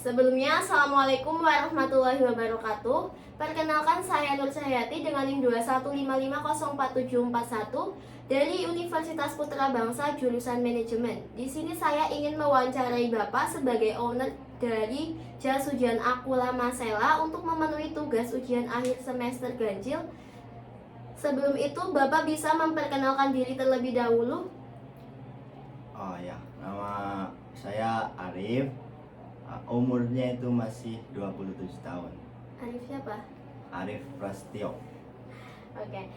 Sebelumnya, Assalamualaikum warahmatullahi wabarakatuh. Perkenalkan, saya Nur Cahyati dengan NIM 215504741 dari Universitas Putra Bangsa jurusan Manajemen. Di sini saya ingin mewawancarai Bapak sebagai owner dari Jas Ujian Akula Masela untuk memenuhi tugas ujian akhir semester ganjil. Sebelum itu, Bapak bisa memperkenalkan diri terlebih dahulu. Oh ya, nama saya Arif. Umurnya itu masih 27 tahun. Arif siapa? Arif Prastio. Oke.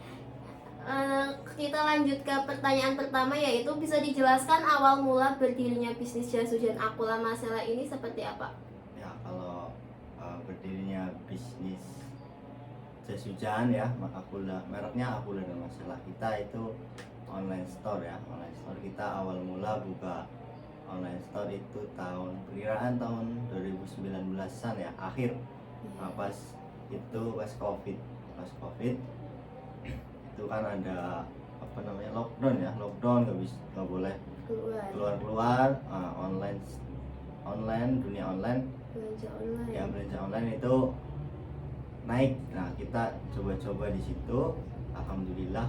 Kita lanjut ke pertanyaan pertama, yaitu bisa dijelaskan awal mula berdirinya bisnis Jas Ujian Akula Masela ini seperti apa? Ya, kalau berdirinya bisnis jas hujan ya, mereknya Akula dan Masela. Kita itu online store ya, online store. Kita awal mula buka online store itu perkiraan tahun 2019-an ya, akhir. Pas COVID itu kan ada lockdown, nggak boleh keluar. Dunia online Belanja online. ya, belanja online itu naik. Nah, kita coba-coba di situ. Alhamdulillah,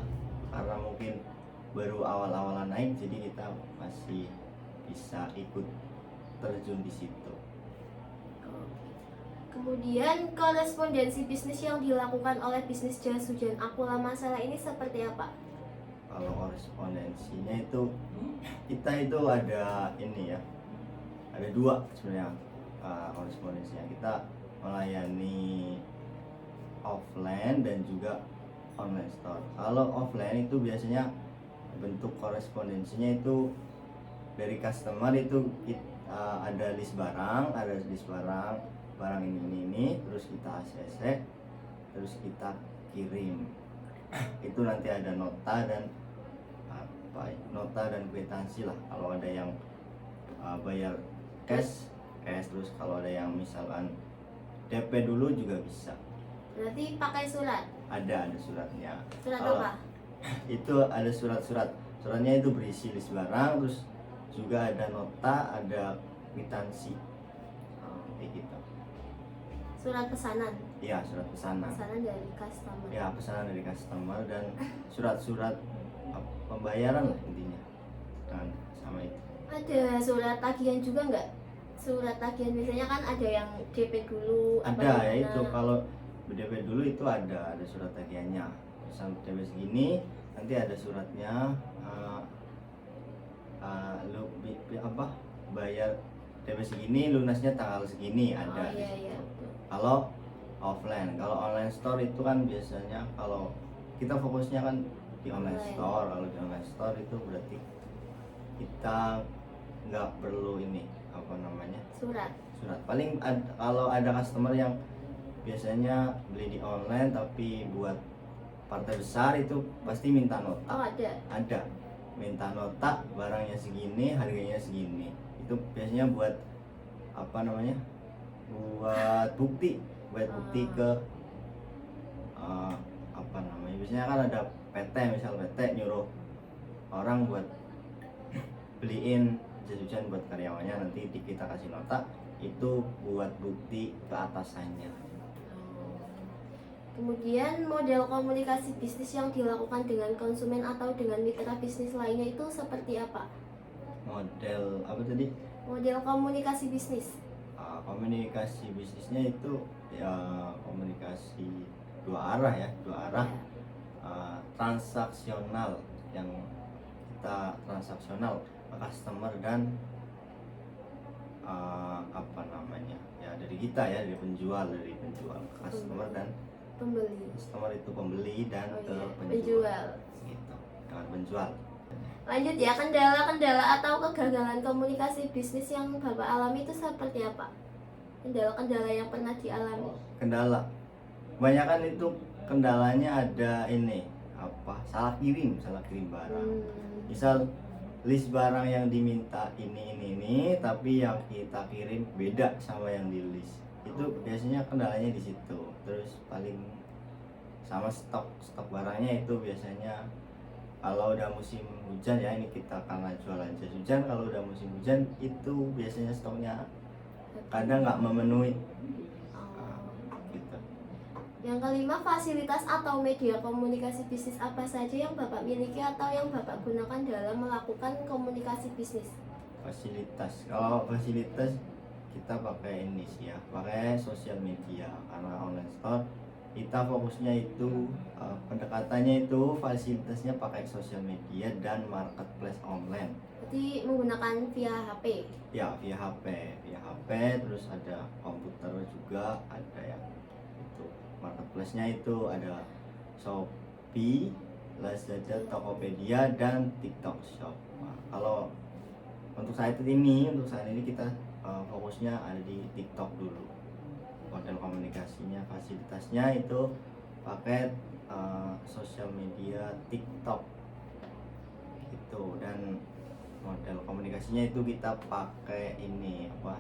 karena mungkin baru awal-awalan naik, jadi kita masih bisa ikut terjun di situ. Kemudian korespondensi bisnis yang dilakukan oleh bisnis Jas Ujian Akula Masela ini seperti apa? Kalau korespondensinya itu, kita itu ada dua sebenarnya. Korespondensinya kita melayani offline dan juga online store. Kalau offline itu biasanya bentuk korespondensinya itu dari customer itu ada list barang ini, terus kita ACC, terus kita kirim. Itu nanti ada nota dan kwitansi lah. Kalau ada yang bayar cash, terus kalau ada yang misalkan DP dulu juga bisa. Berarti pakai surat? Ada suratnya. Surat apa? Itu ada suratnya itu berisi list barang, terus juga ada nota, ada kwitansi, kayak gitu. Surat pesanan? Iya, surat pesanan. Pesanan dari customer? Ya, pesanan dari customer dan surat-surat pembayaran lah intinya. Dan sama itu. Ada surat tagihan juga nggak? Surat tagihan biasanya kan ada yang DP dulu. Ada ya, itu kalau DP dulu itu ada surat tagihannya. Sampai DP segini, nanti ada suratnya. Bayar DP segini, lunasnya tanggal segini, ada. Oh, iya. Kalau offline, kalau online store itu kan biasanya, kalau kita fokusnya kan di online store. Kalau di online store itu berarti kita nggak perlu surat. Paling kalau ada customer yang biasanya beli di online tapi buat partai besar, itu pasti minta nota. Oh, ada minta nota, barangnya segini, harganya segini. Itu biasanya buat buat bukti ke biasanya kan ada PT, misal PT nyuruh orang buat beliin jas hujan buat karyawannya, nanti kita kasih nota, itu buat bukti ke atasannya. Kemudian model komunikasi bisnis yang dilakukan dengan konsumen atau dengan mitra bisnis lainnya itu seperti apa? Model apa tadi? Model komunikasi bisnis. Komunikasi bisnisnya itu ya komunikasi dua arah. Transaksional, yang kita transaksional ke customer dan dari kita ya, dari penjual ke customer dan pembeli. Customer itu pembeli dan penjual. Gitu, dengan penjual. Lanjut ya, kendala-kendala atau kegagalan komunikasi bisnis yang Bapak alami itu seperti apa? Kendala-kendala yang pernah dialami. Kendala, kebanyakan itu kendalanya ada salah kirim barang. Misal list barang yang diminta ini, tapi yang kita kirim beda sama yang di list. Itu biasanya kendalanya di situ. Terus paling sama stok barangnya itu biasanya, kalau udah musim hujan ya, ini kita karena jualan jas hujan, kalau udah musim hujan itu biasanya stoknya kadang nggak memenuhi Oh. gitu. Yang kelima, fasilitas atau media komunikasi bisnis apa saja yang Bapak miliki atau yang Bapak gunakan dalam melakukan komunikasi bisnis? Fasilitas, kalau fasilitas kita pakai ini sih ya, pakai sosial media, karena online store kita fokusnya itu pendekatannya itu fasilitasnya pakai sosial media dan marketplace online. Berarti menggunakan via HP. Ya, via HP, terus ada komputer juga, ada yang itu marketplace-nya itu ada Shopee, Lazada, Tokopedia, dan TikTok Shop. Nah, kalau untuk saat ini kita fokusnya ada di TikTok dulu. Model komunikasinya, fasilitasnya itu pakai sosial media TikTok gitu, dan model komunikasinya itu kita pakai ini apa,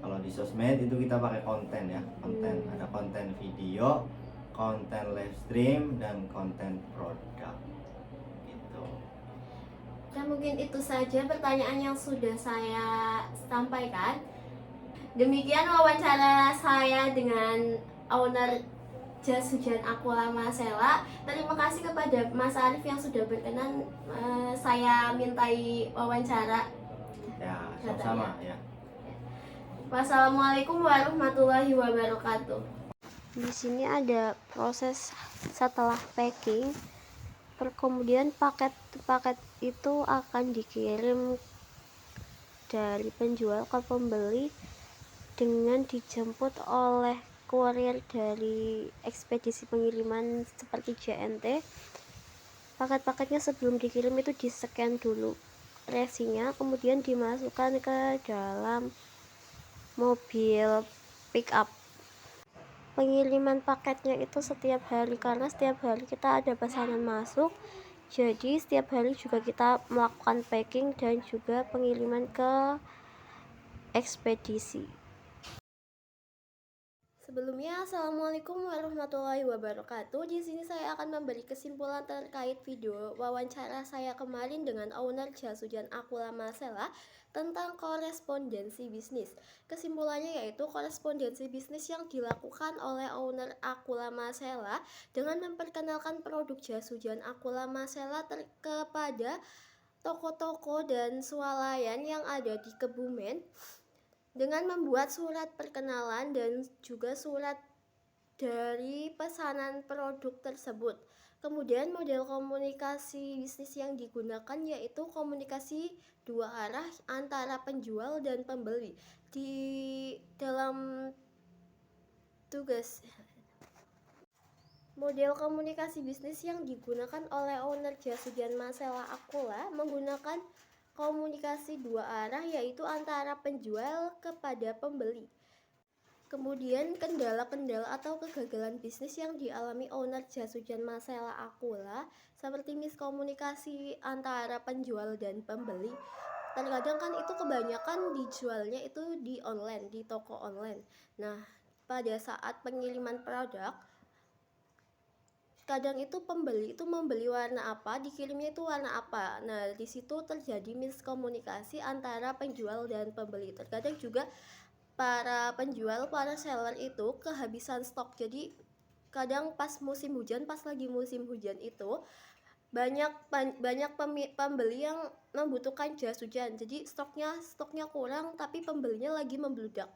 kalau di sosmed itu kita pakai konten ya, konten ada konten video, konten live stream, dan konten produk gitu. Dan mungkin itu saja pertanyaan yang sudah saya sampaikan. Demikian wawancara saya dengan owner Jas Hujan Aqua Masela. Terima kasih kepada Mas Arif yang sudah berkenan saya mintai wawancara. Ya, sama-sama ya. Wassalamualaikum warahmatullahi wabarakatuh. Di sini ada proses setelah packing. Kemudian paket itu akan dikirim dari penjual ke pembeli dengan dijemput oleh kurir dari ekspedisi pengiriman seperti JNT. Paket-paketnya sebelum dikirim itu di-scan dulu resinya, kemudian dimasukkan ke dalam mobil pick up. Pengiriman paketnya itu setiap hari, karena setiap hari kita ada pesanan masuk, jadi setiap hari juga kita melakukan packing dan juga pengiriman ke ekspedisi. Sebelumnya, assalamualaikum warahmatullahi wabarakatuh. Di sini saya akan memberi kesimpulan terkait video wawancara saya kemarin dengan owner Jas Hujan Aqua Masela tentang korespondensi bisnis. Kesimpulannya yaitu korespondensi bisnis yang dilakukan oleh owner Aqua Masela dengan memperkenalkan produk Jas Hujan Aqua Masela kepada toko-toko dan swalayan yang ada di Kebumen, dengan membuat surat perkenalan dan juga surat dari pesanan produk tersebut. Kemudian model komunikasi bisnis yang digunakan yaitu komunikasi dua arah antara penjual dan pembeli. Di dalam tugas model komunikasi bisnis yang digunakan oleh owner Jas Hujan Masela Aqua menggunakan komunikasi dua arah, yaitu antara penjual kepada pembeli. Kemudian kendala-kendala atau kegagalan bisnis yang dialami owner Jas Hujan Masela Aqua seperti miskomunikasi antara penjual dan pembeli. Terkadang kan itu kebanyakan dijualnya itu di online, di toko online. Nah, pada saat pengiriman produk, kadang itu pembeli itu membeli warna apa, dikirimnya itu warna apa. Nah, di situ terjadi miskomunikasi antara penjual dan pembeli. Terkadang juga para penjual, para seller itu kehabisan stok. Jadi kadang pas musim hujan, pas lagi musim hujan itu banyak pembeli yang membutuhkan jas hujan. Jadi stoknya kurang, tapi pembelinya lagi membludak.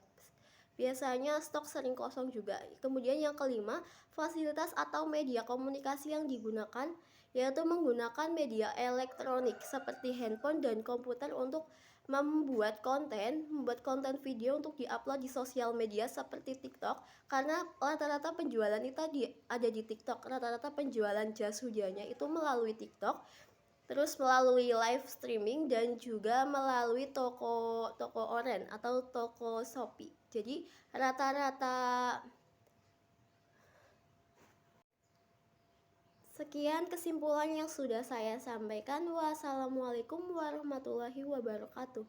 Biasanya stok sering kosong juga. Kemudian yang kelima, fasilitas atau media komunikasi yang digunakan yaitu menggunakan media elektronik seperti handphone dan komputer untuk membuat konten video untuk diupload di sosial media seperti TikTok, karena rata-rata penjualan itu ada di TikTok. Rata-rata penjualan jas hujannya itu melalui TikTok, terus melalui live streaming, dan juga melalui toko oren atau toko Shopee. Jadi rata-rata sekian kesimpulan yang sudah saya sampaikan. Wassalamualaikum warahmatullahi wabarakatuh.